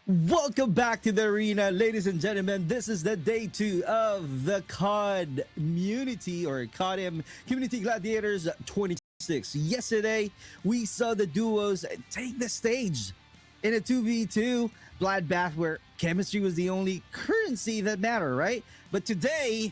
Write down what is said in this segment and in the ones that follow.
Welcome back to the arena, ladies and gentlemen. This is the day 2 of the COD Community or COD Community Gladiators 26. Yesterday, we saw the duos take the stage in a 2v2 bloodbath where chemistry was the only currency that mattered, right? But today,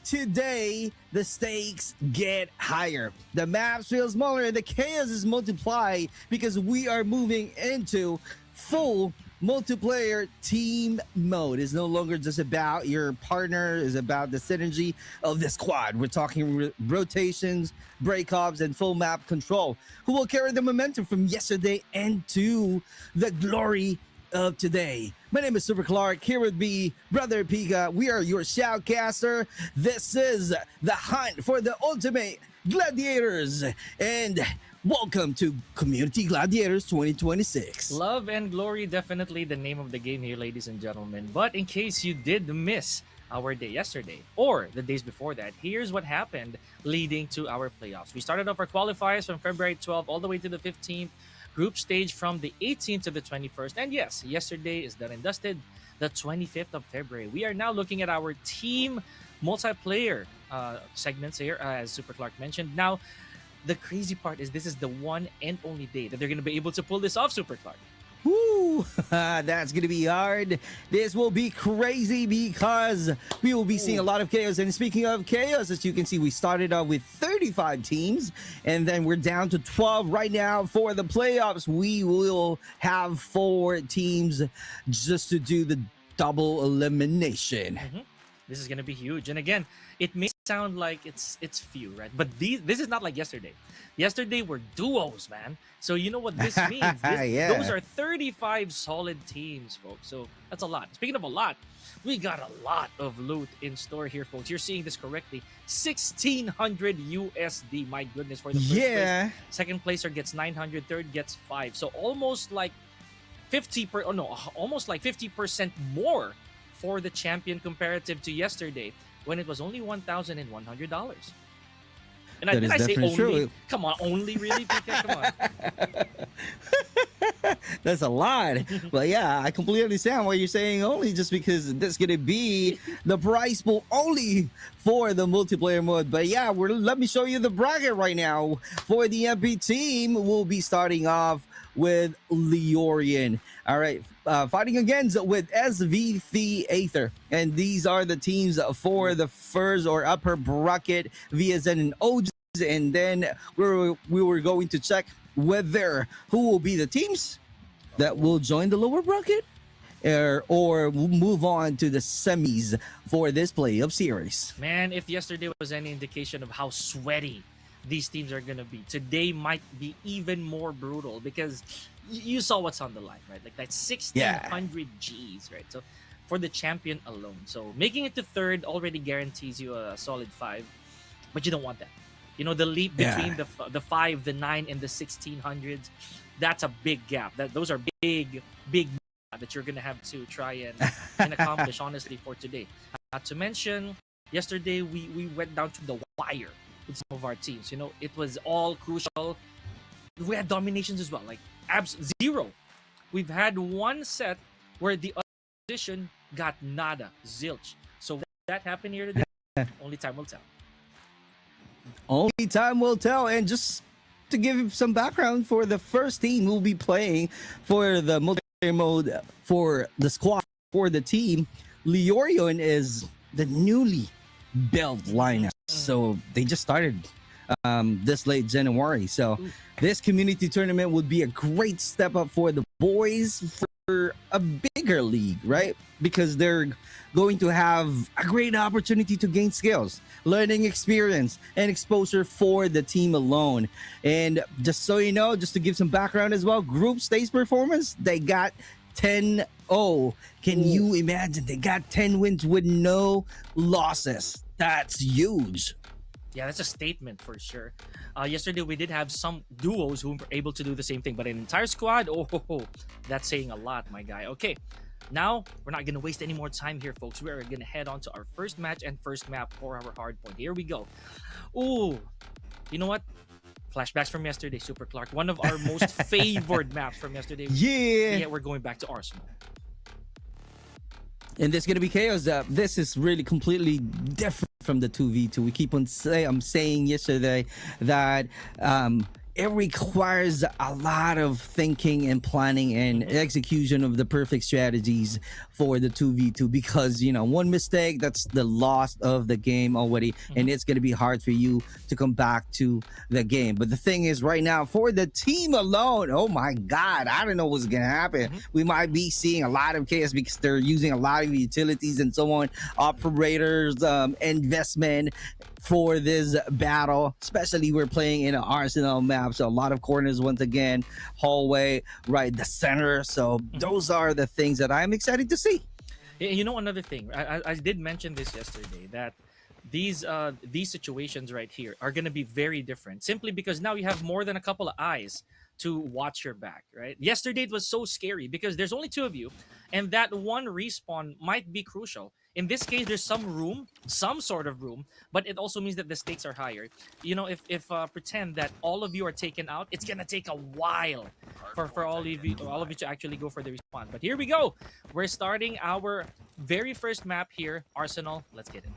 the stakes get higher. The maps feel smaller and the chaos is multiplied because we are moving into full multiplayer team mode. Is no longer just about your partner, is about the synergy of the squad. We're talking rotations, breakups, and full map control. Who will carry the momentum from yesterday and to the glory of today? My name is Super Clark. Here with me, Brother Pika. We are your shoutcaster. This is the hunt for the ultimate gladiators, and welcome to Community Gladiators 2026. Love and glory, definitely the name of the game here, ladies and gentlemen. But in case you did miss our day yesterday or the days before that, here's what happened leading to our playoffs. We started off our qualifiers from February 12th all the way to the 15th, group stage from the 18th to the 21st. And yes, yesterday is done and dusted, the 25th of February. We are now looking at our team multiplayer segments here, as Super Clark mentioned. Now, the crazy part is this is the one and only day that they're going to be able to pull this off, Super Clark. Woo! That's going to be hard. This will be crazy because we will be seeing a lot of chaos. And speaking of chaos, as you can see, we started off with 35 teams, and then we're down to 12 right now for the playoffs. We will have 4 teams just to do the double elimination. This is going to be huge. And again, it may sound like it's few, right? But this is not like yesterday. Yesterday were duos, man. So you know what this means. Yeah. Those are 35 solid teams, folks. So that's a lot. Speaking of a lot, we got a lot of loot in store here, folks. You're seeing this correctly. 1,600 USD. My goodness, for the first place. Second placer gets 900. Third gets 5. So almost like almost like 50% more for the champion comparative to yesterday when it was only $1,100. And I say only. True. Come on, only really? Pika? Come on. That's a lot. But yeah, I completely understand why you're saying only, just because that's going to be the price pool only for the multiplayer mode. But yeah, let me show you the bracket right now. For the MP team, we'll be starting off with Leorian. All right, fighting against with SVC Aether. And these are the teams for the first or upper bracket, VSN and OGs. And then we were going to check who will be the teams that will join the lower bracket or move on to the semis for this playoff series. Man, if yesterday was any indication of how sweaty these teams are going to be, today might be even more brutal because you saw what's on the line, right? Like that's 1,600 Gs, right? So for the champion alone. So making it to third already guarantees you a solid 5, but you don't want that. You know, the leap between the 5, the 9, and the 1,600s, that's a big gap. Those are big that you're going to have to try and accomplish, honestly, for today. Not to mention, yesterday we went down to the wire with some of our teams. You know, it was all crucial. We had dominations as well, like zero. We've had one set where the opposition got nada, zilch. So that happened here today. Only time will tell. Only time will tell. And just to give some background, for the first team who will be playing for the multiplayer mode for the squad for the team, Leorion is the newly built lineup. So they just started this late January. So this community tournament would be a great step up for the boys for a bigger league, right? Because they're going to have a great opportunity to gain skills, learning experience, and exposure for the team alone. And just so you know, just to give some background as well, group stage performance, they got 10-0. Can you imagine? They got 10 wins with no losses. That's huge. Yeah, that's a statement for sure. Yesterday, we did have some duos who were able to do the same thing, but an entire squad, that's saying a lot, my guy. Okay, now we're not going to waste any more time here, folks. We're going to head on to our first match and first map for our hardpoint. Here we go. Ooh, you know what? Flashbacks from yesterday, Super Clark. One of our most favored maps from yesterday. Yeah. We're going back to Arsenal. And there's gonna be chaos. This is really completely different from the 2v2. We keep on I'm saying yesterday that it requires a lot of thinking and planning and execution of the perfect strategies for the 2v2, because one mistake, that's the loss of the game already, and it's going to be hard for you to come back to the game. But the thing is, right now for the team alone, oh my god, I don't know what's going to happen. We might be seeing a lot of chaos because they're using a lot of utilities and so on, operators, investment for this battle. Especially we're playing in an Arsenal map, so a lot of corners once again, hallway, right, the center. So those are the things that I'm excited to see. Another thing, I did mention this yesterday, that these situations right here are going to be very different, simply because now you have more than a couple of eyes to watch your back, right? Yesterday it was so scary because there's only 2 of you, and that one respawn might be crucial. In this case, there's some sort of room, but it also means that the stakes are higher. If pretend that all of you are taken out, it's gonna take a while for all of you to actually go for the respawn. But here we go. We're starting our very first map here, Arsenal. Let's get it.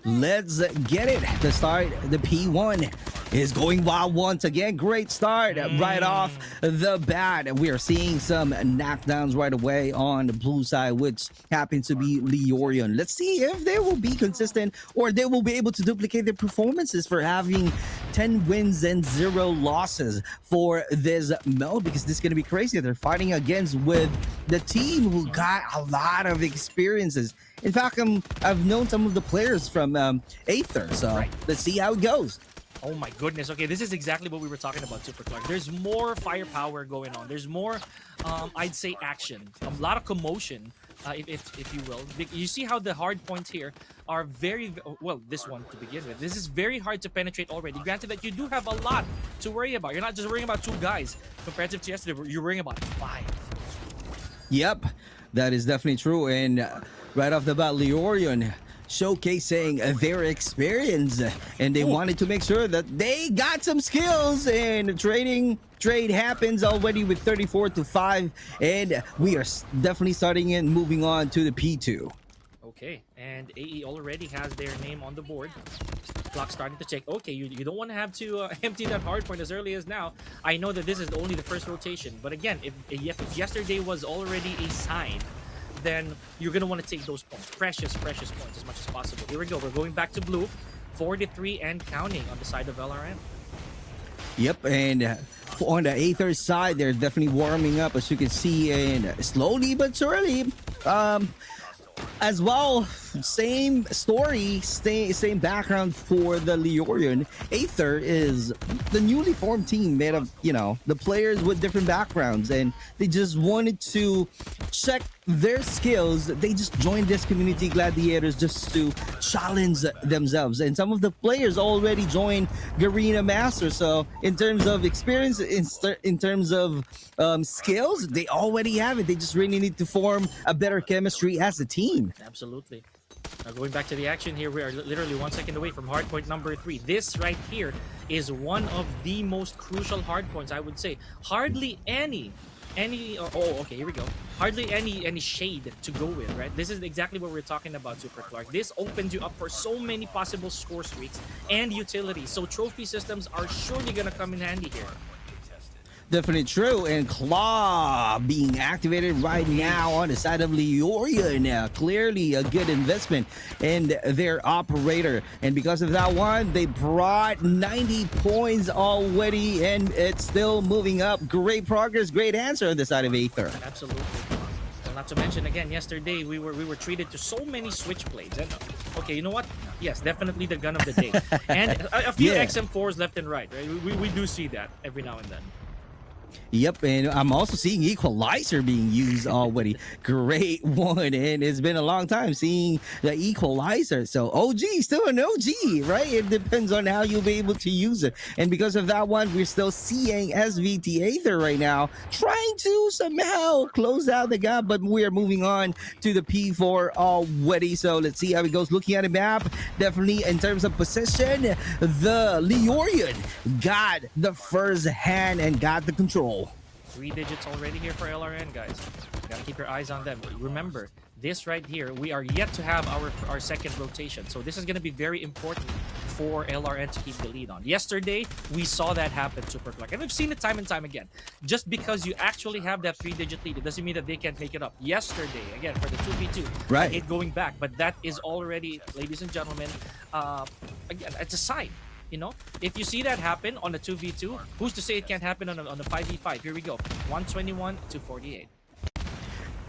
Let's get it. The start, the P1 is going wild once again. Great start right off the bat. We are seeing some knockdowns right away on the blue side, which happens to be Leorion. Let's see if they will be consistent, or they will be able to duplicate their performances for having 10 wins and 0 losses for this mode, because this is going to be crazy. They're fighting against with the team who got a lot of experiences. In fact, I've known some of the players from Aether, so let's see how it goes. Oh my goodness. Okay, this is exactly what we were talking about, Super Clark. There's more firepower going on. There's more, I'd say, action. A lot of commotion, if you will. You see how the hard points here are very, well, this one to begin with. This is very hard to penetrate already. Granted that you do have a lot to worry about. You're not just worrying about 2 guys. Comparative to yesterday, you're worrying about 5. Yep, that is definitely true. And right off the bat, Leorion showcasing their experience, and they wanted to make sure that they got some skills, and trade happens already with 34-5, and we are definitely starting and moving on to the P2. Okay, and AE already has their name on the board. Clock starting to check. Okay, you don't want to have to empty that hardpoint as early as now. I know that this is only the first rotation, but again, if yesterday was already a sign, then you're going to want to take those points. Precious points as much as possible. Here we go. We're going back to blue. 43 and counting on the side of LRN. Yep, and on the Aether side, they're definitely warming up, as you can see, and slowly but surely. As well, same story, same background for the Leorion. Aether is the newly formed team made of, the players with different backgrounds, and they just wanted to check their skills. They just joined this Community Gladiators just to challenge themselves, and some of the players already joined Garena Master. So in terms of experience, in terms of skills, they already have it. They just really need to form a better chemistry as a team. Absolutely. Now going back to the action here, we are literally 1 second away from hardpoint number 3. This right here is one of the most crucial hardpoints, I would say. Hardly any okay, here we go. Hardly any shade to go with, right? This is exactly what we're talking about, Super Clark. This opens you up for so many possible score streaks and utilities. So trophy systems are surely gonna come in handy here. Definitely true. And Claw being activated right now on the side of Leorion. Clearly a good investment in their operator. And because of that one, they brought 90 points already, and it's still moving up. Great progress, great answer on the side of Aether. Absolutely. Well, not to mention, again, yesterday we were treated to so many switchblades. And okay, you know what? Yes, definitely the gun of the day. And a few XM4s left and right, right? We do see that every now and then. Yep, and I'm also seeing Equalizer being used already. Great one, and it's been a long time seeing the Equalizer. So OG, still an OG, right? It depends on how you'll be able to use it. And because of that one, we're still seeing SVT Aether right now trying to somehow close out the gap, but we're moving on to the P4 already. So let's see how it goes. Looking at the map, definitely in terms of position, the Leorion got the first hand and got the control. 3 digits already here for LRN, guys. Gotta keep your eyes on them. Remember, this right here, we are yet to have our second rotation. So this is going to be very important for LRN to keep the lead on. Yesterday, we saw that happen, Super Clark. And we've seen it time and time again. Just because you actually have that 3-digit lead, it doesn't mean that they can't make it up. Yesterday, again, for the 2v2, right, it going back. But that is already, ladies and gentlemen, again, it's a sign. You know, if you see that happen on a 2v2, who's to say it can't happen on a 5v5? Here we go. 121 to 48.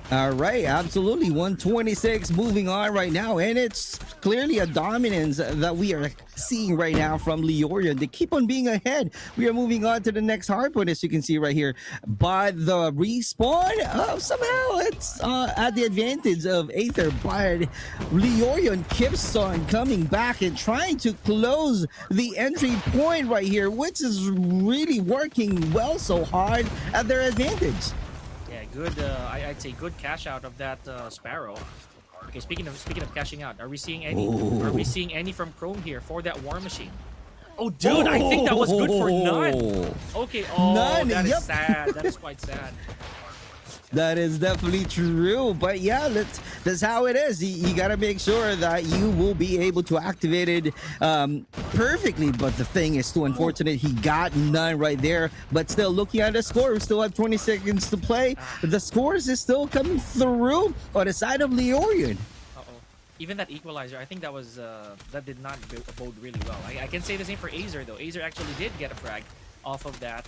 All right, absolutely. 126 moving on right now, and it's clearly a dominance that we are seeing right now from Leorian. They keep on being ahead. We are moving on to the next hardpoint, as you can see right here. But the respawn, somehow it's at the advantage of Aether, but Leorian keeps on coming back and trying to close the entry point right here, which is really working well so hard at their advantage. Good, I'd say good cash out of that Sparrow. Okay, speaking of cashing out, are we seeing any? Ooh. Are we seeing any from Chrome here for that War Machine? Oh, dude, I think that was good for none. Okay, None, that is yep. sad. That is quite sad. That is definitely true, but yeah, that's how it is. You gotta make sure that you will be able to activate it perfectly, but the thing is too unfortunate. He got none right there, but still looking at the score, we still have 20 seconds to play. The scores is still coming through on the side of Leorian. Even that equalizer, I think that was that did not bode really well. I can say the same for Aether though. Aether actually did get a frag off of that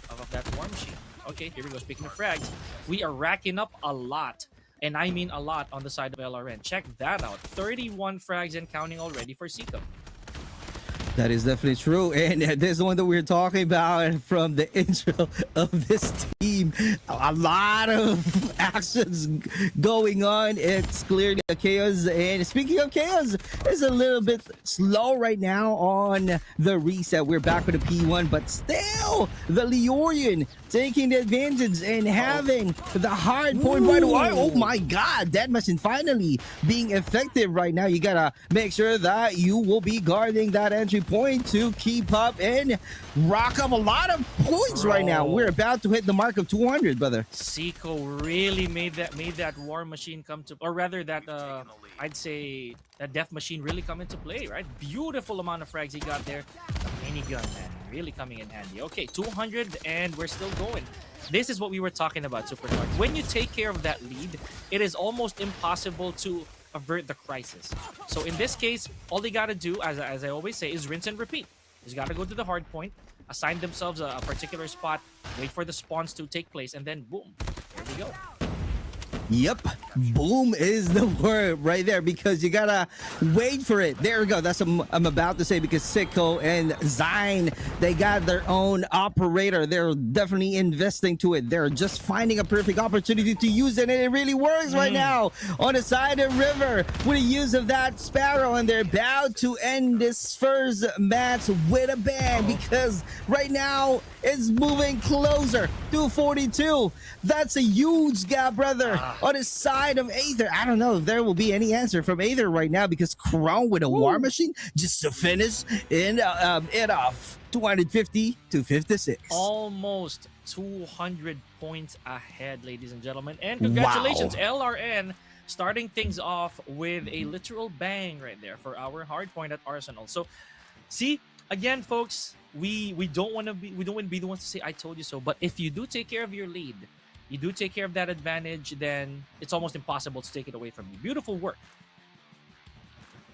War Machine. Okay, here we go. Speaking of frags, we are racking up a lot, and I mean a lot on the side of LRN. Check that out. 31 frags and counting already for COD. That is definitely true, and this is the one that we're talking about from the intro of this team. A lot of actions going on. It's clearly a chaos, and speaking of chaos, it's a little bit slow right now on the reset. We're back with the P1, but still the Leorian taking the advantage and having the hard point right away. Oh my god, that machine finally being effective right now. You gotta make sure that you will be guarding that entry point to keep up and rock up a lot of points right now. We're about to hit the mark of 200, brother. Seiko really made that War Machine come to, or rather that I'd say that Death Machine really come into play, right? Beautiful amount of frags he got there. The minigun, man, really coming in handy. Okay, 200 and we're still going. This is what we were talking about, Super Clark. When you take care of that lead, it is almost impossible to avert the crisis. So in this case, all they gotta do, as I always say, is rinse and repeat. They just gotta go to the hard point, assign themselves a particular spot, wait for the spawns to take place, and then boom, there we go. Yep, boom is the word right there, because you gotta wait for it. There we go. That's what I'm about to say, because Sicko and Zine, they got their own operator. They're definitely investing to it. They're just finding a perfect opportunity to use it, and it really works right now on the side of River with the use of that Sparrow, and they're about to end this first match with a bang, because right now it's moving closer to 42. That's a huge gap, brother. On the side of Aether, I don't know if there will be any answer from Aether right now, because Crown with a War Machine just to finish in it off 250 to 56. Almost 200 points ahead, ladies and gentlemen. And congratulations, LRN, starting things off with a literal bang right there for our hard point at Arsenal. So, see, again, folks, we don't want to be the ones to say I told you so, but if you do take care of your lead, you do take care of that advantage, then it's almost impossible to take it away from you. Beautiful work.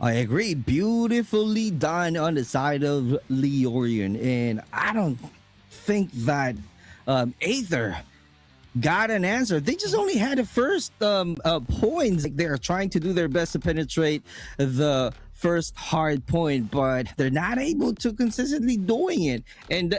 I agree. Beautifully done on the side of Leorian. And I don't think that Aether got an answer. They just only had the first points. They're trying to do their best to penetrate the first hard point, but they're not able to consistently doing it. And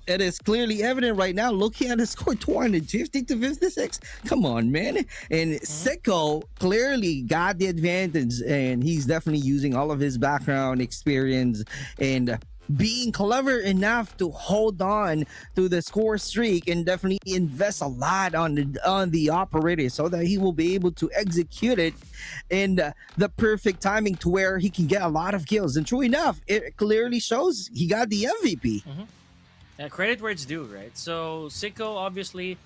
it is clearly evident right now, looking at the score, 250 to 56. Come on, man. And Sicko clearly got the advantage, and he's definitely using all of his background experience and being clever enough to hold on to the score streak, and definitely invest a lot on the operator so that he will be able to execute it in the perfect timing to where he can get a lot of kills. And true enough, it clearly shows he got the MVP. Credit where it's due, right? So Sicko obviously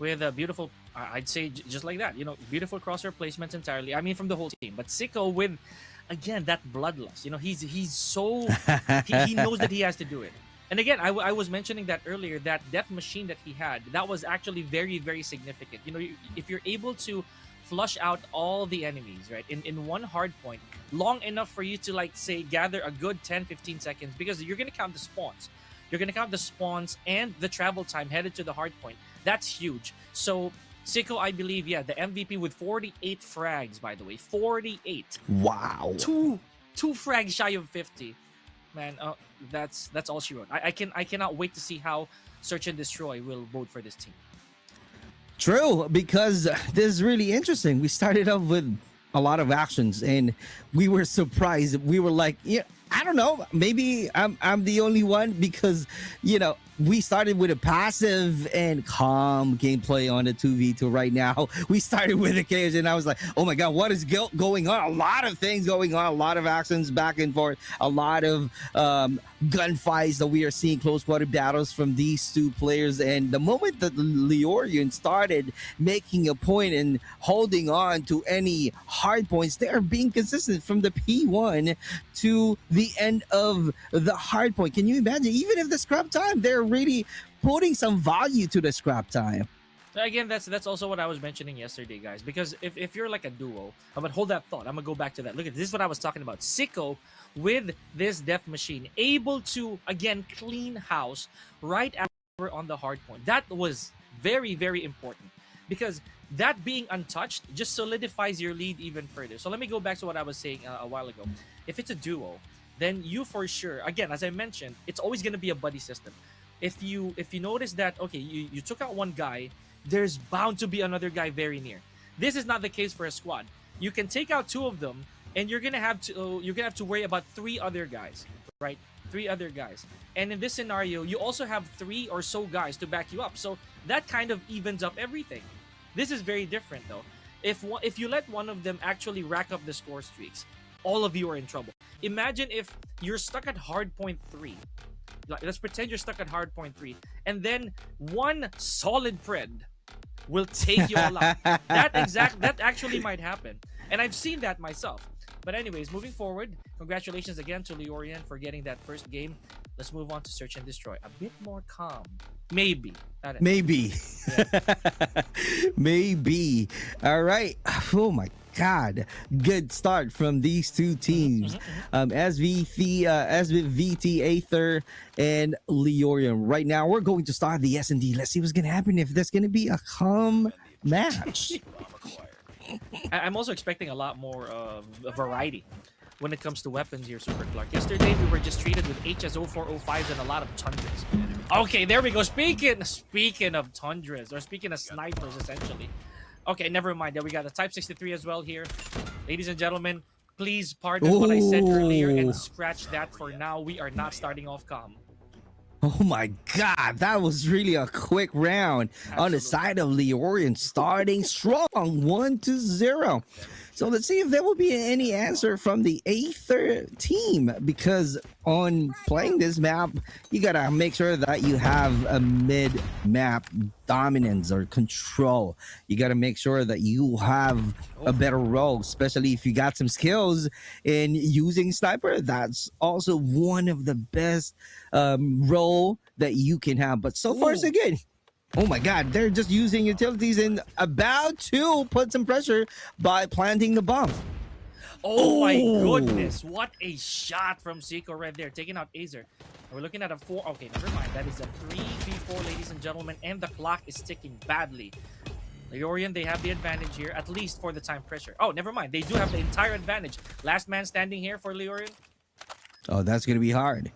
with a beautiful, I'd say just like that, beautiful crosshair placements entirely. I mean, from the whole team. But Sicko with, again, that bloodlust. He's so he knows that he has to do it. And again, I was mentioning that earlier, that death machine that he had, that was actually very, very significant. If you're able to flush out all the enemies, right, in one hard point, long enough for you to, like, say, gather a good 10-15 seconds, because you're going to count the spawns. You're going to count the spawns and the travel time headed to the hard point. That's huge. So Sicko, I believe, yeah, the MVP with 48 frags, by the way. 48. Wow. Two frags shy of 50. Man, that's all she wrote. I cannot wait to see how Search and Destroy will vote for this team. True, because this is really interesting. We started off with a lot of actions, and we were surprised. We were like, yeah, I don't know. Maybe I'm the only one, because we started with a passive and calm gameplay on the 2v2 right now. We started with a cage, and I was like, oh my god, what is going on? A lot of things going on, a lot of actions back and forth, a lot of gunfights that we are seeing, close quarter battles from these two players. And the moment that Leorian started making a point and holding on to any hard points, they are being consistent from the P1 to the end of the hard point. Can you imagine? Even if the scrap time, they're really putting some value to the scrap time. Again, that's also what I was mentioning yesterday, guys. Because if you're like a duo, but hold that thought. I'm gonna go back to that. Look at this is what I was talking about. Sicko with this death machine, able to again clean house right after on the hard point. That was very, very important, because that being untouched just solidifies your lead even further. So let me go back to what I was saying a while ago. If it's a duo, then you for sure, again, as I mentioned, it's always gonna be a buddy system. If you notice that, okay, you took out one guy, there's bound to be another guy very near. This is not the case for a squad. You can take out two of them, and you're gonna have to worry about three other guys, right? Three other guys. And in this scenario, you also have three or so guys to back you up. So that kind of evens up everything. This is very different though. If you let one of them actually rack up the score streaks, all of you are in trouble. Imagine if you're stuck at hardpoint 3. Let's pretend you're stuck at hardpoint 3, and then one solid pred will take you all out. That actually might happen, and I've seen that myself. But anyways, moving forward, congratulations again to Leorian for getting that first game. Let's move on to Search and Destroy. A bit more calm. Maybe. Maybe. Yeah. Maybe. All right. Oh my God. Good start from these two teams. SVT, Aether, and Leorian. Right now, we're going to start the S&D. Let's see what's going to happen, if there's going to be a calm match. I'm also expecting a lot more variety when it comes to weapons here, Super Clark. Yesterday, we were just treated with HS0405s and a lot of Tundras. Okay, there we go. Speaking of Tundras, or speaking of snipers, essentially. Okay, never mind. There we got a Type 63 as well here. Ladies and gentlemen, please pardon what I said earlier and scratch that for now. We are not starting off calm. Oh my God, that was really a quick round. Absolutely. On the side of Leorian, starting strong, 1-0. So let's see if there will be any answer from the Aether team, because on playing this map, you gotta make sure that you have a mid-map dominance or control. You gotta make sure that you have a better role, especially if you got some skills in using sniper. That's also one of the best role that you can have. But so far, so good. Oh my God, they're just using utilities and about to put some pressure by planting the bomb. Oh my goodness, what a shot from Sicko right there, taking out Aether. We're looking at a 4. Okay, never mind. That is a 3v4, ladies and gentlemen, and the clock is ticking badly. Leorian, they have the advantage here, at least for the time pressure. Oh, never mind. They do have the entire advantage. Last man standing here for Leorian. Oh, that's going to be hard.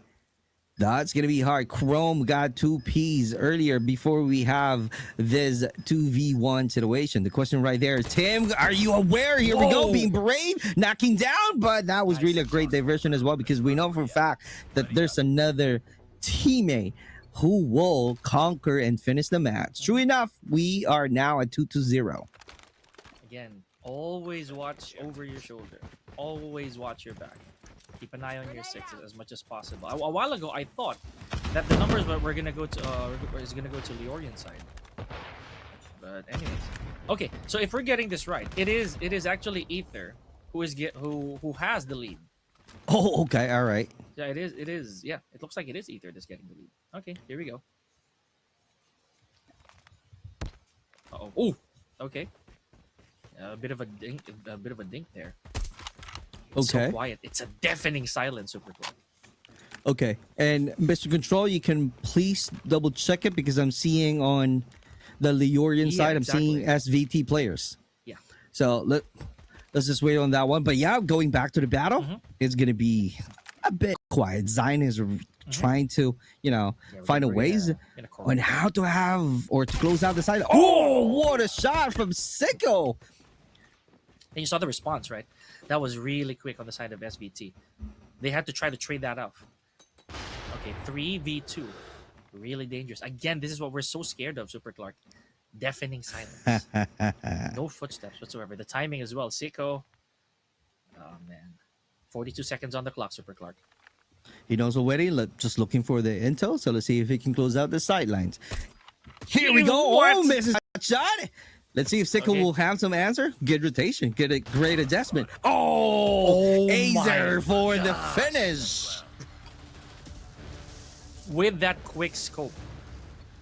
That's going to be hard. Chrome got 2 Ps earlier before we have this 2v1 situation. The question right there is, Tim, are you aware? Here we go, being brave, knocking down. But that was really a great diversion as well, because we know for a fact that there's another teammate who will conquer and finish the match. True enough, we are now at 2-0. Again, always watch over your shoulder. Always watch your back. Keep an eye on your sixes as much as possible. A while ago, I thought that the numbers were going to go to is going to go to Leorian's side. But anyways, okay. So if we're getting this right, it is actually Aether who has the lead. Oh, okay, all right. Yeah, it is. It is. Yeah, it looks like it is Aether that's getting the lead. Okay, here we go. Uh-oh. Oh, okay. A bit of a dink there. It's Okay. so quiet. It's a deafening silence, Super Clark. Okay, and Mr. Control, you can please double check it because I'm seeing on the Leorian Yeah, side, I'm exactly. seeing SVT players. Yeah. So let's just wait on that one. But yeah, going back to the battle, it's gonna be a bit quiet. Zion is trying to, find a ways on how to have or to close out the side. Oh, what a shot from Sicko! And you saw the response, right? That was really quick on the side of SVT. They had to try to trade that off. Okay, 3v2. Really dangerous. Again, this is what we're so scared of, Super Clark. Deafening silence. No footsteps whatsoever. The timing as well. Sicko. Oh, man. 42 seconds on the clock, Super Clark. He knows already. Just looking for the intel. So let's see if he can close out the sidelines. Here we go. What? Oh, misses shot. Let's see if Sicko will have some answer. Good rotation. Get a great adjustment. Oh, Aether for the finish. With that quick scope.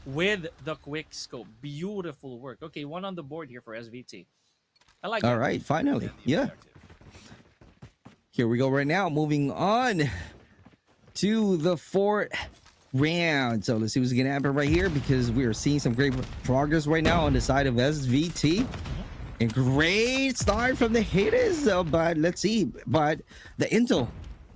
With the quick scope. Beautiful work. Okay, one on the board here for SVT. I like that. All right, finally. Yeah. Here we go right now. Moving on to the fourth round. So let's see what's going to happen right here because we are seeing some great progress right now on the side of SVT. And great start from the haters, but let's see. But the intel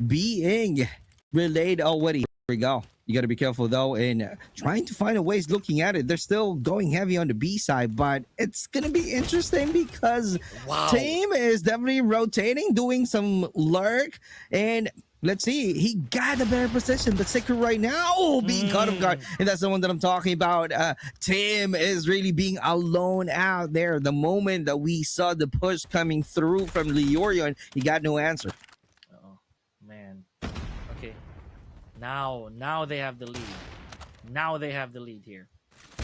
being relayed already. Here we go. You got to be careful though in trying to find a ways looking at it. They're still going heavy on the B side, but it's going to be interesting because team is definitely rotating, doing some lurk, and let's see. He got a better position, but Sicko right now being caught off guard, and that's the one that I'm talking about. Tim is really being alone out there. The moment that we saw the push coming through from Leorion, he got no answer. Oh man. Okay. Now they have the lead. Now they have the lead here.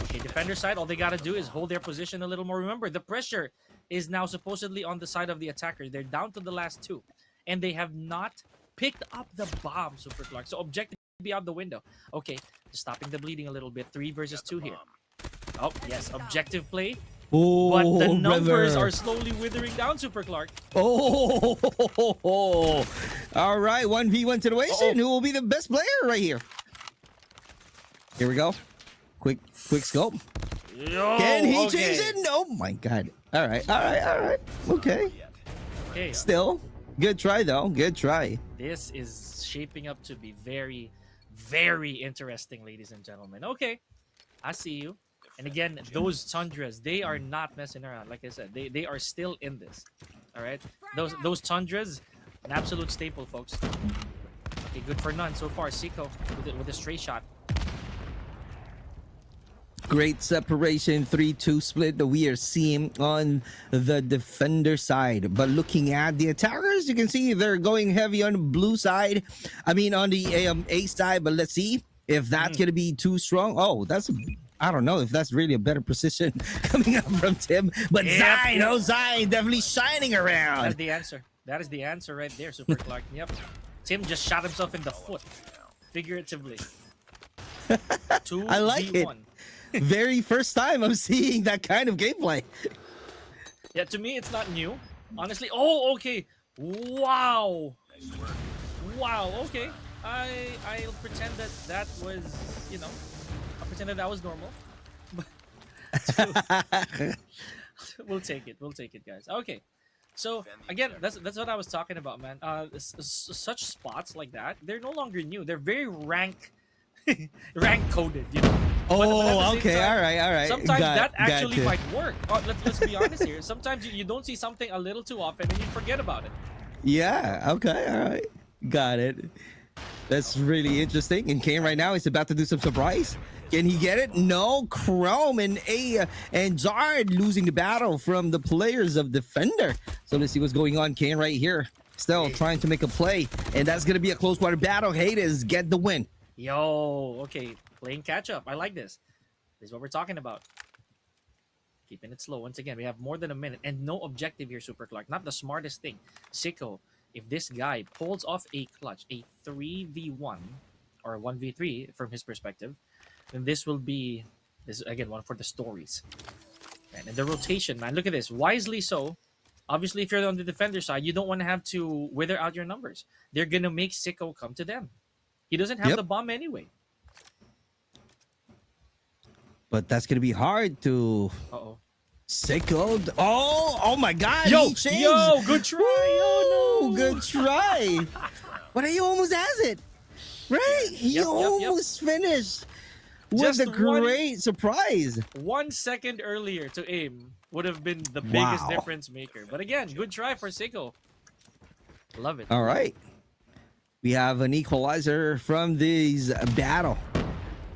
Okay, defender side, all they gotta do is hold their position a little more. Remember, the pressure is now supposedly on the side of the attackers. They're down to the last two, and they have not picked up the bomb, Super Clark. So objective be out the window. Okay, stopping the bleeding a little bit. 3 versus 2 here. Oh, yes, objective play. Oh, But the numbers brother. are slowly withering down, Super Clark. Oh, all right. 1v1 situation. Who will be the best player right here? Here we go. Quick scope. Can he change it? No, my God. All right. Okay. Still, good try, though. Good try. This is shaping up to be very, very interesting, ladies and gentlemen. Okay, I see you. And again, those Tundras, they are not messing around. Like I said, they are still in this. All right? Those Tundras, an absolute staple, folks. Okay, good for none so far. Sicko with a stray shot. Great separation, 3-2 split that we are seeing on the defender side. But looking at the attackers, you can see they're going heavy on the blue side. I mean, on the A side. But let's see if that's going to be too strong. Oh, I don't know if that's really a better position coming up from Tim. But Zion definitely shining around. That's the answer. That is the answer right there, Super Clark. Yep. Tim just shot himself in the foot, figuratively. 2v1. I like it. Very first time I'm seeing that kind of gameplay. Yeah, to me, it's not new. Honestly. Oh, okay. Wow. Wow, okay. I'll pretend that was, I'll pretend that was normal. We'll take it, guys. Okay. So, again, that's what I was talking about, man. Such spots like that, they're no longer new. They're very rank coded, Oh, okay. Time, all right. Sometimes that actually might work. Let's be honest here. Sometimes you don't see something a little too often and you forget about it. Yeah. Okay. All right. Got it. That's really interesting. And Kane right now is about to do some surprise. Can he get it? No. Chrome and Zard losing the battle from the players of Defender. So let's see what's going on. Kane right here. Still trying to make a play. And that's going to be a close quarter battle. Haters get the win. Yo, okay. Playing catch up. I like this. This is what we're talking about. Keeping it slow. Once again, we have more than a minute and no objective here, Super Clark. Not the smartest thing. Sicko, if this guy pulls off a clutch, a 3v1 or 1v3 from his perspective, then this will be, this again, one for the stories. And the rotation, man, look at this. Wisely so. Obviously, if you're on the defender side, you don't want to have to wither out your numbers. They're going to make Sicko come to them. He doesn't have the bomb anyway. But that's going to be hard to... Sicko. Oh my God. Yo, yo, good try. Oh, no. Good try. But he almost has it. Right? He almost finished. With a great surprise. 1 second earlier to aim would have been the biggest difference maker. But again, good try for Sicko. Love it. All right. We have an equalizer from this battle.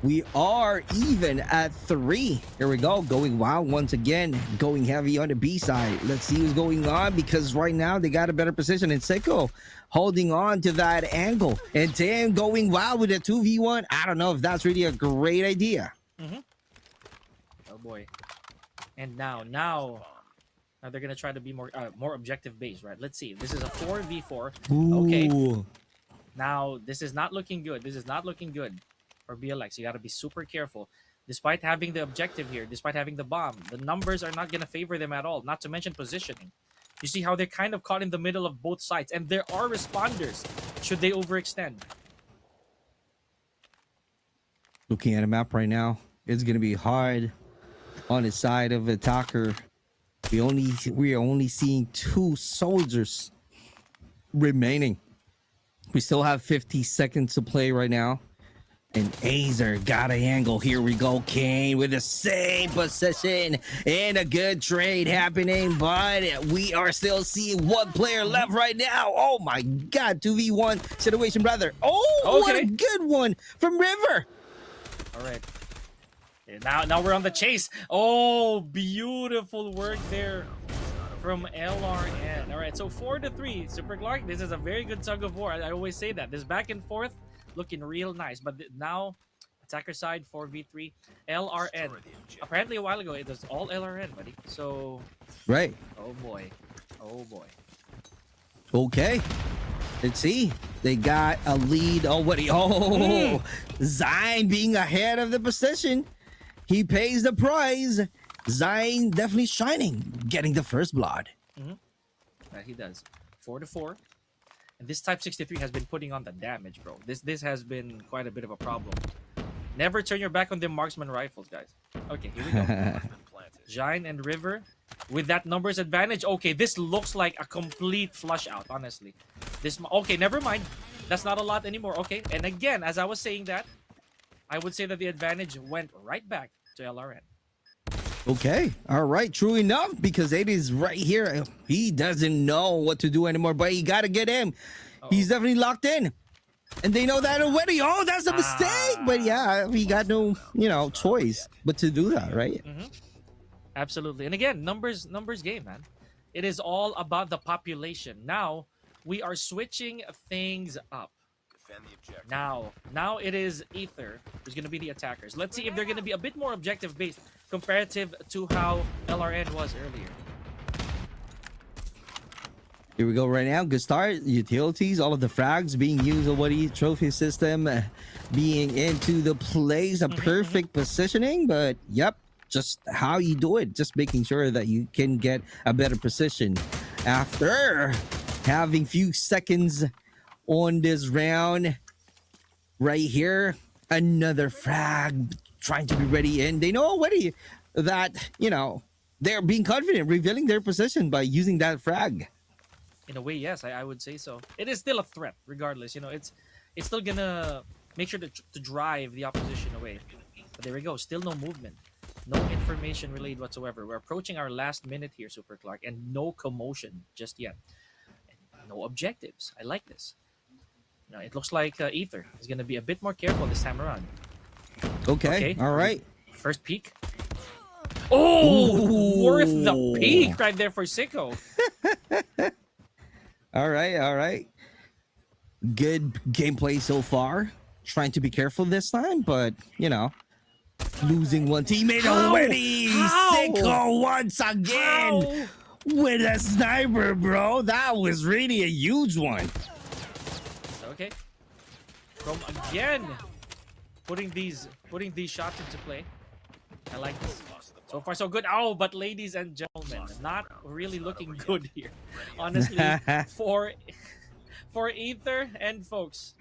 We are even at 3. Here we go. Going wild once again. Going heavy on the B side. Let's see what's going on because right now they got a better position. And Sicko holding on to that angle. And Tim going wild with a 2v1. I don't know if that's really a great idea. Oh boy. And now they're going to try to be more objective based, right? Let's see. This is a 4v4. Ooh. Okay. Now, this is not looking good. This is not looking good. For BLX, you got to be super careful. Despite having the objective here, despite having the bomb, the numbers are not going to favor them at all. Not to mention positioning. You see how they're kind of caught in the middle of both sides, and there are responders should they overextend. Looking at a map right now, it's going to be hard on the side of attacker. We are only seeing 2 soldiers remaining. We still have 50 seconds to play right now. And Aether got an angle. Here we go. Kane with the same position. And a good trade happening. But we are still seeing 1 player left right now. Oh my God. 2v1 situation, brother. Oh, what a good one from River. All right. Now we're on the chase. Oh, beautiful work there from LRN. All right, so 4-3. Super Clark, this is a very good tug of war. I always say that. This back and forth looking real nice. But now, attacker side, 4v3. LRN. Apparently, a while ago, it was all LRN, buddy. So... Right. Oh, boy. Oh, boy. Okay. Let's see. They got a lead already. Oh, Zine being ahead of the position. He pays the price. Zine definitely shining, getting the first blood. Yeah, he does. 4-4. And this Type 63 has been putting on the damage, bro. This has been quite a bit of a problem. Never turn your back on them marksman rifles, guys. Okay, here we go. Giant and River with that numbers advantage. Okay, this looks like a complete flush out, honestly. Okay, never mind. That's not a lot anymore. Okay, and again, as I was saying that, I would say that the advantage went right back to LRN. Okay, all right, true enough, because it is right here. He doesn't know what to do anymore, but he got to get him. He's definitely locked in. And they know that already. Oh, that's a mistake. But yeah, he got no, choice but to do that, right? Absolutely. And again, numbers game, man. It is all about the population. Now, we are switching things up. Now it is Aether who's going to be the attackers. Let's see if they're going to be a bit more objective based comparative to how LRN was earlier. Here we go right now. Good start. Utilities, all of the frags being used already. Trophy system being into the place. A perfect positioning, but yep, just how you do it. Just making sure that you can get a better position after having few seconds on this round. Right here, another frag trying to be ready, and they know already that they're being confident, revealing their position by using that frag. In a way, yes, I would say so. It is still a threat, regardless. It's still gonna make sure to drive the opposition away. But there we go, still no movement, no information relayed whatsoever. We're approaching our last minute here, Super Clark, and no commotion just yet, and no objectives. I like this. It looks like Aether is going to be a bit more careful this time around. Okay. All right. First peek. Oh, worth the peek right there for Sicko. All right. Good gameplay so far. Trying to be careful this time, but, Losing one teammate How? already. How? Sicko once again. How? With a sniper, bro. That was really a huge one. Okay. From again putting these shots into play. I like this. So far so good. Oh, but ladies and gentlemen, not really looking good here. Honestly, for Aether and folks.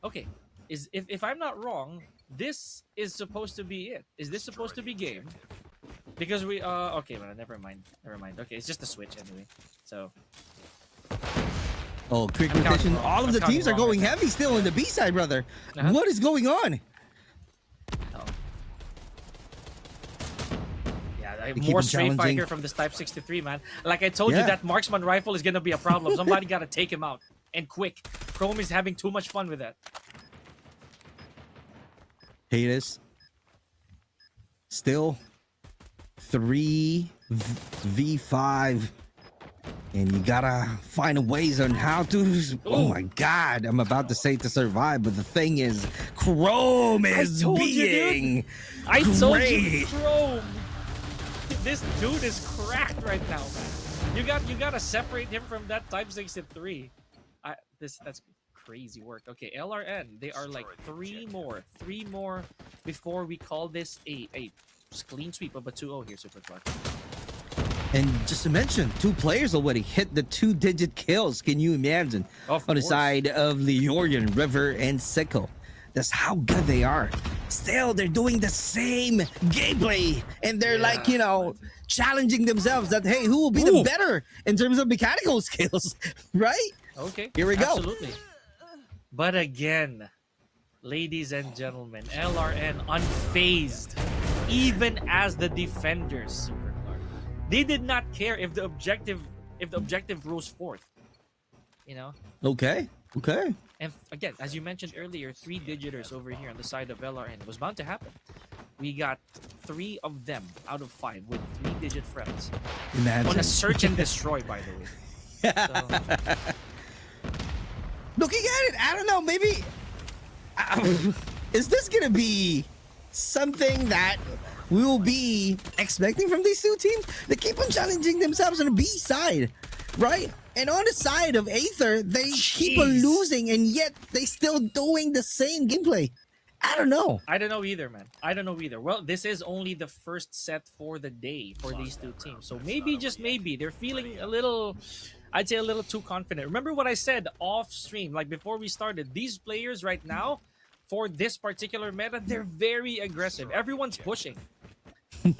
Okay. If I'm not wrong, this is supposed to be it. Is this supposed to be game? Because we okay, well, never mind. Okay, it's just a switch anyway. So oh, quick rotation. All of the teams are going heavy still in the B side, brother. What is going on? Oh. Yeah, more straight fire here from this Type 63, man. Like I told you, that marksman rifle is gonna be a problem. Somebody gotta take him out. And quick. Chrome is having too much fun with that. Haters. Still 3v5, and you gotta find ways on how to. Oh my God, I'm about to say to survive, but the thing is, Chrome is being I told you, Chrome. This dude is cracked right now, man. You gotta separate him from that Type 63. That's crazy work. Okay, LRN, they are like three more before we call this a clean sweep of a 2-0 here, Super Clark. And just to mention, 2 players already hit the 2-digit kills. Can you imagine? On the side of Leorian, River, and Sicko. That's how good they are. Still, they're doing the same gameplay, and they're like, you know, challenging themselves that, hey, who will be the better in terms of mechanical skills, right? Okay, here we go. Absolutely. But again, ladies and gentlemen, LRN unfazed, even as the defenders, Super Clark. They did not care if the objective rose forth. You know? Okay. And again, as you mentioned earlier, 3-digiters over here on the side of LRN. It was bound to happen. We got 3 of them out of 5 with 3-digit threats. Imagine. On a search and destroy, by the way. So, looking at it, I don't know, maybe is this gonna be something that we will be expecting from these 2 teams? They keep on challenging themselves on the B side, right? And on the side of Aether, they keep on losing, and yet they still doing the same gameplay. I don't know. I don't know either, man. I don't know either. Well, this is only the first set for the day for these 2 teams. So maybe, just maybe, they're feeling a little, I'd say a little too confident. Remember what I said off stream, like before we started, these players right now, for this particular meta, they're very aggressive. Everyone's pushing.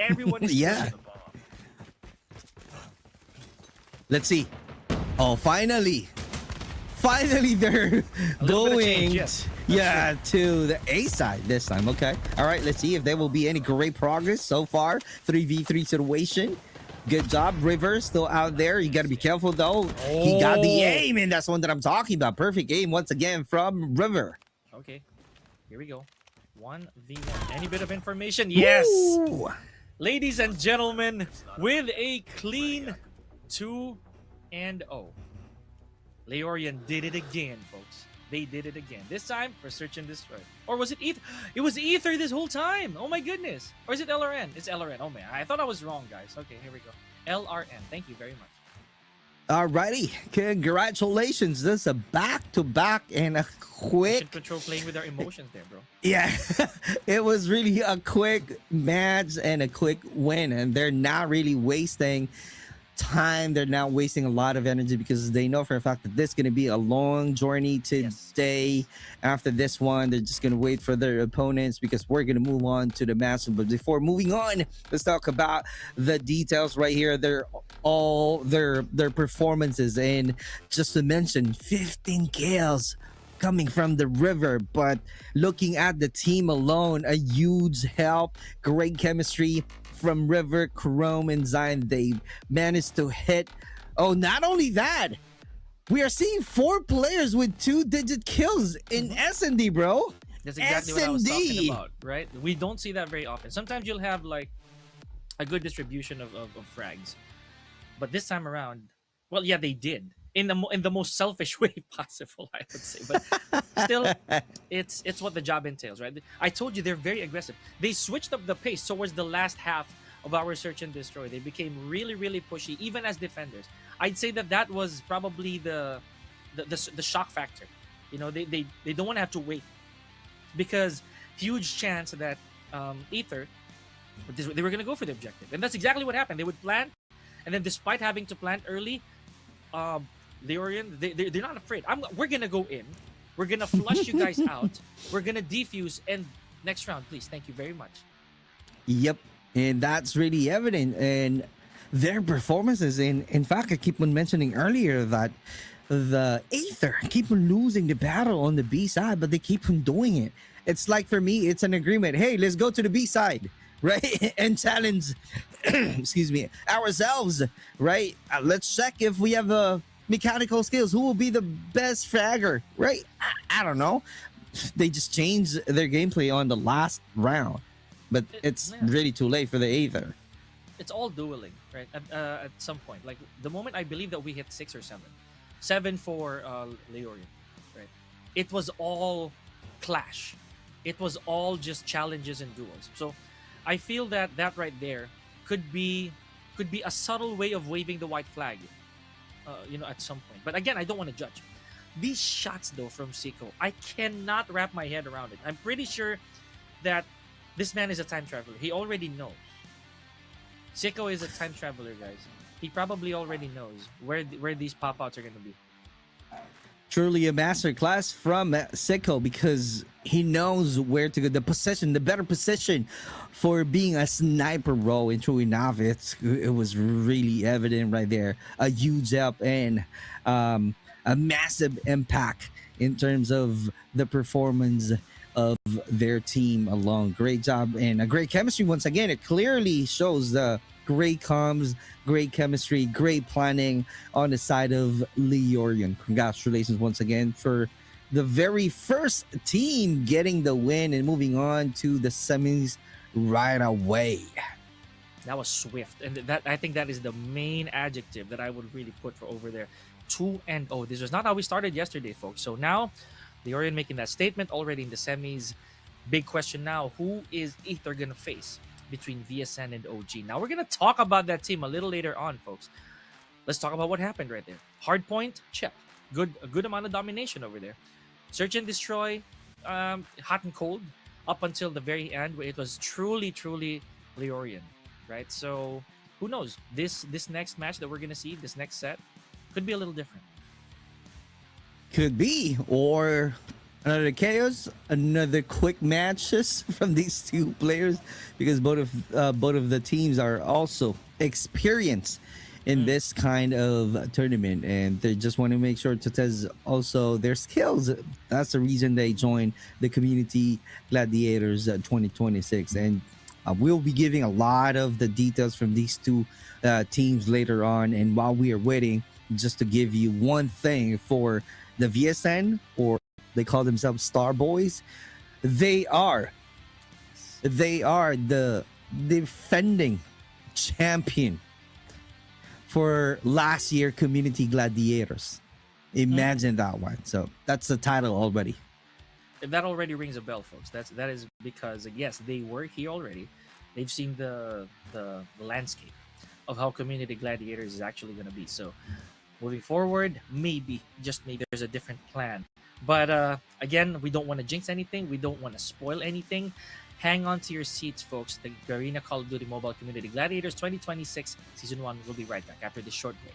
Everyone is pushing. Let's see. Oh, finally they're going to the A side this time. Okay, all right, let's see if there will be any great progress so far. 3v3 situation. Good job, River, still out there. You got to be careful though. He got the aim, and that's one that I'm talking about. Perfect aim once again from River. Okay, here we go. 1v1. Any bit of information? Yes. Ooh. Ladies and gentlemen, with a clean 2-0. Leorian did it again, folks. They did it again. This time for search and destroy. Or was it Aether? It was Aether this whole time. Oh my goodness. Or is it LRN? It's LRN. Oh man, I thought I was wrong, guys. Okay, here we go. LRN. Thank you very much. Alrighty, congratulations. This is a back-to-back and a quick... Mission Control playing with our emotions there, bro. Yeah, it was really a quick match and a quick win, and they're not really wasting time. They're not wasting a lot of energy because they know for a fact that this is going to be a long journey today. After this one, they're just going to wait for their opponents because we're going to move on to the match. But before moving on, let's talk about the details right here. They're all their performances, and just to mention 15 kills coming from the River. But looking at the team alone, a huge help, great chemistry from River, Chrome, and Zion. They managed to hit. Oh, not only that, we are seeing 4 players with 2-digit kills in S&D, bro. That's exactly what I was talking about, right? We don't see that very often. Sometimes you'll have like a good distribution of frags. But this time around, well, yeah, they did. in the most selfish way possible, I would say. But still, it's what the job entails, right? I told you they're very aggressive. They switched up the pace towards the last half of our search and destroy. They became really, really pushy, even as defenders. I'd say that was probably the shock factor. You know, they don't want to have to wait, because huge chance that Aether, they were going to go for the objective, and that's exactly what happened. They would plant, and then despite having to plant early, Leorian, they're not afraid. We're gonna go in, we're gonna flush you guys out, we're gonna defuse, and next round, please, thank you very much. Yep, and that's really evident in their performances. In fact, I keep on mentioning earlier that the Aether keep on losing the battle on the B side, but they keep on doing it. It's like, for me, it's an agreement. Hey, let's go to the B side, right? And challenge, excuse me, ourselves, right? Let's check if we have mechanical skills. Who will be the best fragger, right? I don't know. They just changed their gameplay on the last round, but it's really too late for the Aether. It's all dueling, right? At some point, like the moment I believe that we hit 6 or 7 for Leorian, right? It was all clash. It was all just challenges and duels. So I feel that right there could be a subtle way of waving the white flag, you know, at some point. But again, I don't want to judge. These shots, though, from Seiko, I cannot wrap my head around it. I'm pretty sure that this man is a time traveler. He already knows. Seiko is a time traveler, guys. He probably already knows where these pop-outs are going to be. Truly a masterclass from Seiko, because he knows where to go. The position, the better position for being a sniper role in True Enough. It was really evident right there. A huge help and a massive impact in terms of the performance of their team alone. Great job and a great chemistry. Once again, it clearly shows the great comms, great chemistry, great planning on the side of Leorian. Congratulations once again for the very first team getting the win and moving on to the semis right away. That was swift, and that, I think that is the main adjective that I would really put for over there. 2-0. This was not how we started yesterday, folks. So now Leorian making that statement already in the semis. Big question now, who is Aether gonna face between VSN and OG? Now we're gonna talk about that team a little later on, folks. Let's talk about what happened right there. Hardpoint, check. A good amount of domination over there. Search and destroy, hot and cold up until the very end, where it was truly Leorian, right? So who knows? This next match that we're gonna see, this next set, could be a little different. Could be, or another chaos, another quick matches from these two players, because both of the teams are also experienced in this kind of tournament, and they just want to make sure to test also their skills. That's the reason they joined the Community Gladiators 2026, and we'll be giving a lot of the details from these two teams later on. And while we are waiting, just to give you one thing for the VSN, or they call themselves Star Boys, they are the defending champion for last year Community Gladiators. Imagine that one. So that's the title already. That already rings a bell, folks. That is because, yes, they were here already. They've seen the landscape of how Community Gladiators is actually going to be. So moving forward, maybe, just maybe, there's a different plan. But again, we don't want to jinx anything. We don't want to spoil anything. Hang on to your seats, folks. The Garena Call of Duty Mobile Community Gladiators 2026 Season 1 will be right back after this short break.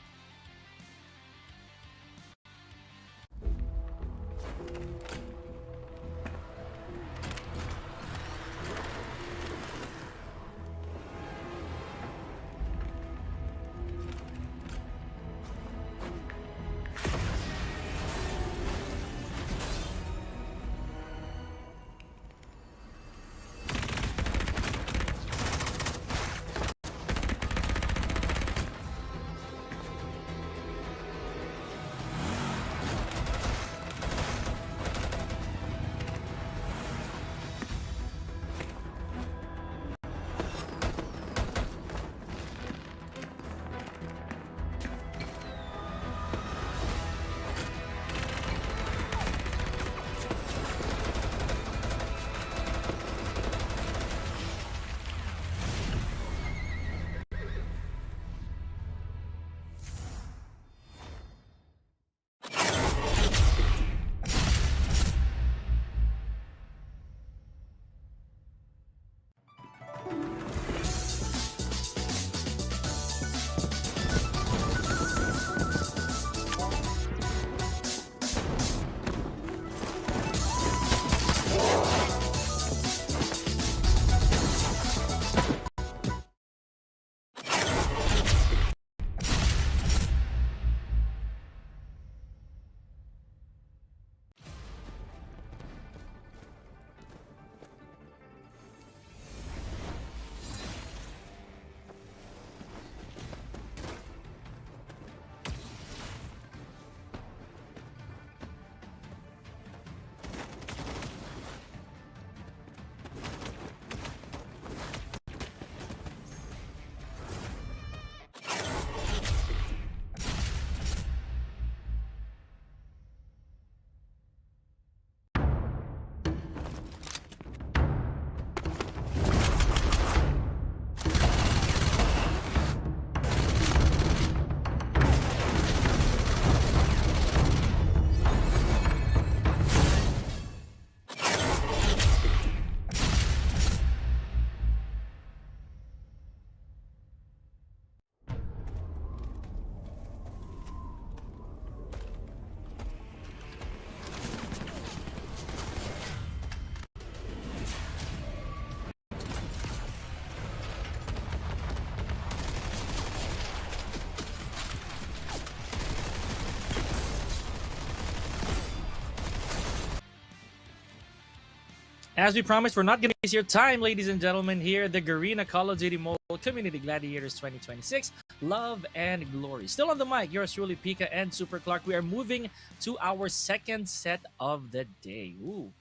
As we promised, we're not going to waste your time, ladies and gentlemen. Here, the Garena Call of Duty Mobile Community Gladiators 2026, Love and Glory. Still on the mic, yours truly, Pika and Super Clark. We are moving to our second set of the day. Ooh.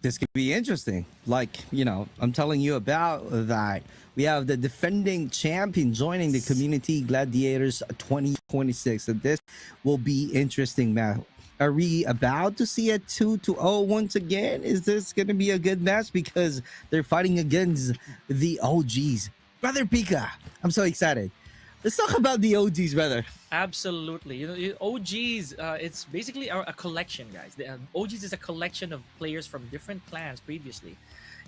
This could be interesting. Like, I'm telling you about that. We have the defending champion joining the Community Gladiators 2026. And this will be interesting, man. Are we about to see a 2-0 once again? Is this going to be a good match? Because they're fighting against the OGs. Brother Pika, I'm so excited. Let's talk about the OGs, brother. Absolutely. OGs, it's basically a collection, guys. The OGs is a collection of players from different clans previously.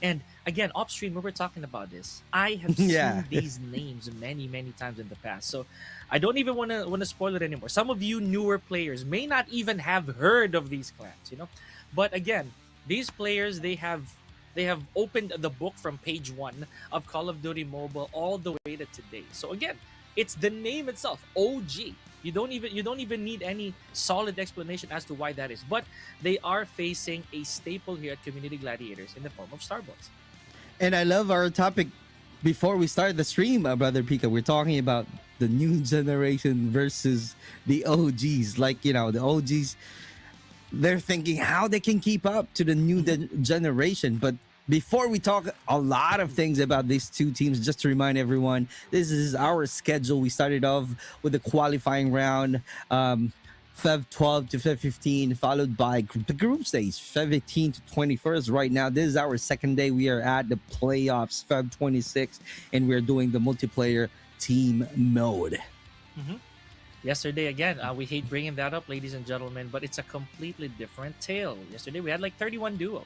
And again, upstream, we were talking about this. I have seen these names many, many times in the past. So I don't even want to spoil it anymore. Some of you newer players may not even have heard of these clans, But again, these players, they have opened the book from page 1 of Call of Duty Mobile all the way to today. So again, it's the name itself, OG. You don't even need any solid explanation as to why that is. But they are facing a staple here at Community Gladiators in the form of Starbucks. And I love our topic. Before we start the stream, Brother Pika, we're talking about the new generation versus the OGs. Like, the OGs, they're thinking how they can keep up to the new generation. But before we talk a lot of things about these two teams, just to remind everyone, this is our schedule. We started off with the qualifying round, Feb 12 to Feb 15, followed by the group stage, Feb 18 to 21st. Right now, this is our second day. We are at the playoffs, Feb 26, and we're doing the multiplayer team mode. Yesterday, again, we hate bringing that up, ladies and gentlemen, but it's a completely different tale. Yesterday, we had like 31 duos.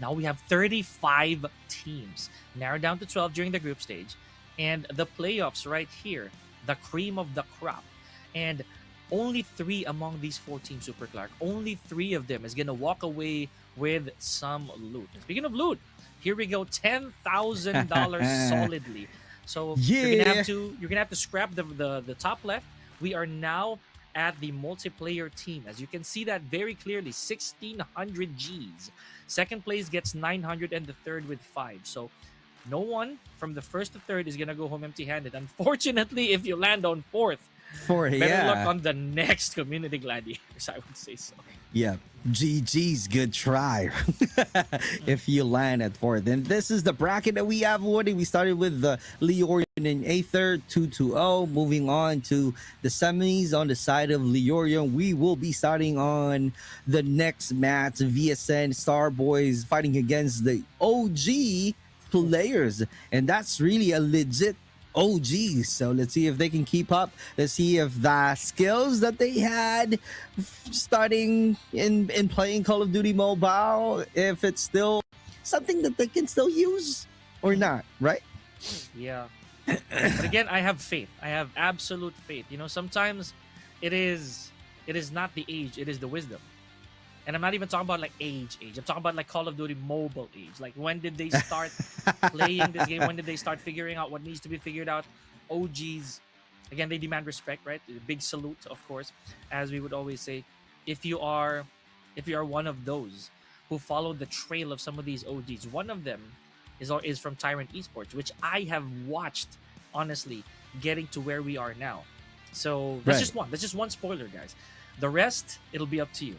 Now we have 35 teams, narrowed down to 12 during the group stage. And the playoffs right here, the cream of the crop. And only 3 among these 4 teams, Super Clark, only 3 of them is going to walk away with some loot. And speaking of loot, here we go, $10,000 solidly. So you're gonna have to scrap the top left. We are now at the multiplayer team. As you can see that very clearly, 1,600 Gs. Second place gets 900 and the third with 5. So no one from the first to third is going to go home empty-handed. Unfortunately, if you land on fourth, better luck on the next Community Gladiators, I would say so. Yeah, GG's, good try. If you land at fourth. And this is the bracket that we have, Woody. We started with the Leorian and Aether, 2-0. Moving on to the semis on the side of Leorian. We will be starting on the next match, VSN Starboys fighting against the OG players. And that's really a legit OGs. So let's see if they can keep up. Let's see if the skills that they had starting in playing Call of Duty Mobile, if it's still something that they can still use or not, right? Yeah. But again, I have faith. I have absolute faith. Sometimes it is not the age, it is the wisdom. And I'm not even talking about like age. I'm talking about like Call of Duty Mobile age. Like, when did they start playing this game? When did they start figuring out what needs to be figured out? OGs, again, they demand respect, right? Big salute, of course, as we would always say. If you are one of those who followed the trail of some of these OGs, one of them is from Tyrant Esports, which I have watched, honestly, getting to where we are now. So that's just one. That's just one spoiler, guys. The rest, it'll be up to you.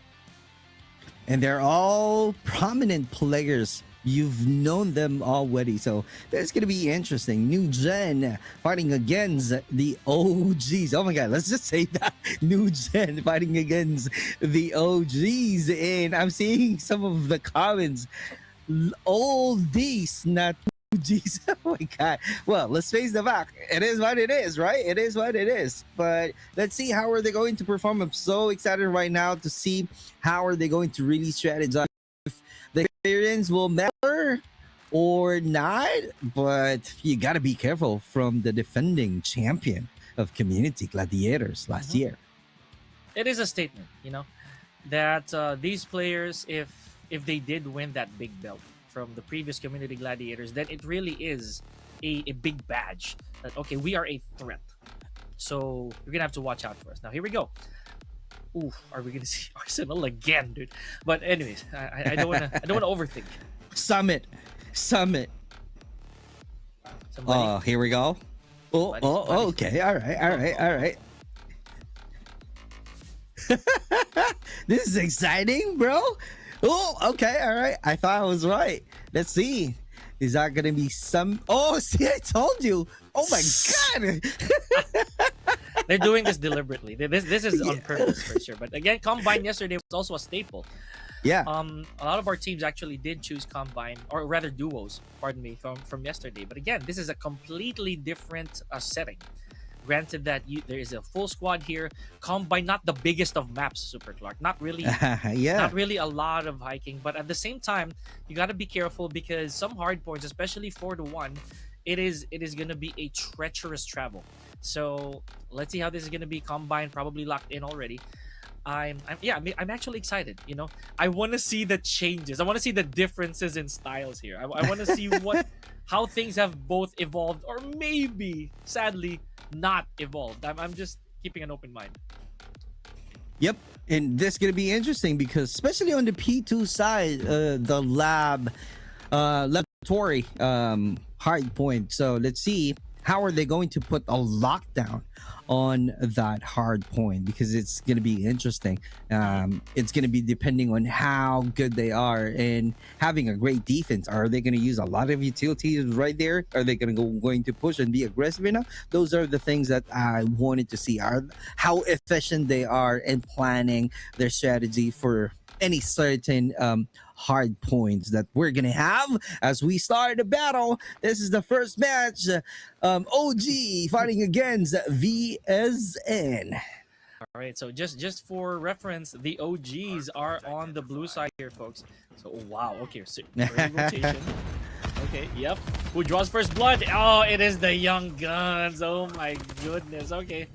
And they're all prominent players. You've known them already. So that's going to be interesting. New gen fighting against the OGs. Oh my God, let's just say that. New gen fighting against the OGs. And I'm seeing some of the comments. Oldies, not OGs. Oh my God. Well, let's face the fact. It is what it is, right? It is what it is. But let's see how are they going to perform. I'm so excited right now to see how are they going to really strategize. If the experience will matter or not, but you got to be careful from the defending champion of Community Gladiators last year. It is a statement, that these players, if they did win that big belt from the previous Community Gladiators, then it really is a big badge that, okay, we are a threat. So you're going to have to watch out for us. Now, here we go. Ooh, are we gonna see Arsenal again, dude? But anyways, I don't wanna overthink. Summit. Somebody, Oh, here we go. Oh, okay. All right. This is exciting, bro. Oh, okay. All right. I thought I was right. Let's see. Is that gonna be some? Oh, see, I told you. Oh my god. They're doing this deliberately. This is on purpose for sure. But again, Combine yesterday was also a staple. Yeah. A lot of our teams actually did choose Combine, or rather duos, pardon me, from yesterday. But again, this is a completely different setting. Granted that there is a full squad here. Combine, not the biggest of maps, Super Clark. Not really, not really a lot of hiking. But at the same time, you got to be careful because some hard points, especially 4-1, it is gonna be a treacherous travel. So let's see how this is gonna be. Combine probably locked in already. I'm actually excited. You know, I want to see the changes. I want to see the differences in styles here. I want to see how things have both evolved, or maybe, sadly, not evolved. I'm just keeping an open mind. Yep, and this is gonna be interesting because especially on the P2 side, the laboratory hard point. So let's see how are they going to put a lockdown on that hard point, because it's going to be interesting. It's going to be depending on how good they are and having a great defense. Are they going to use a lot of utilities right there? Are they going to push and be aggressive enough? Those are the things that I wanted to see, are how efficient they are in planning their strategy for any certain hard points that we're gonna have as we start the battle. This is the first match. OG fighting against VSN. All right, so just for reference, the OGs are on the blue side here, folks. So wow, okay, so rotation. Okay, yep. Who draws first blood? Oh, it is the Young Guns. Oh my goodness. Okay.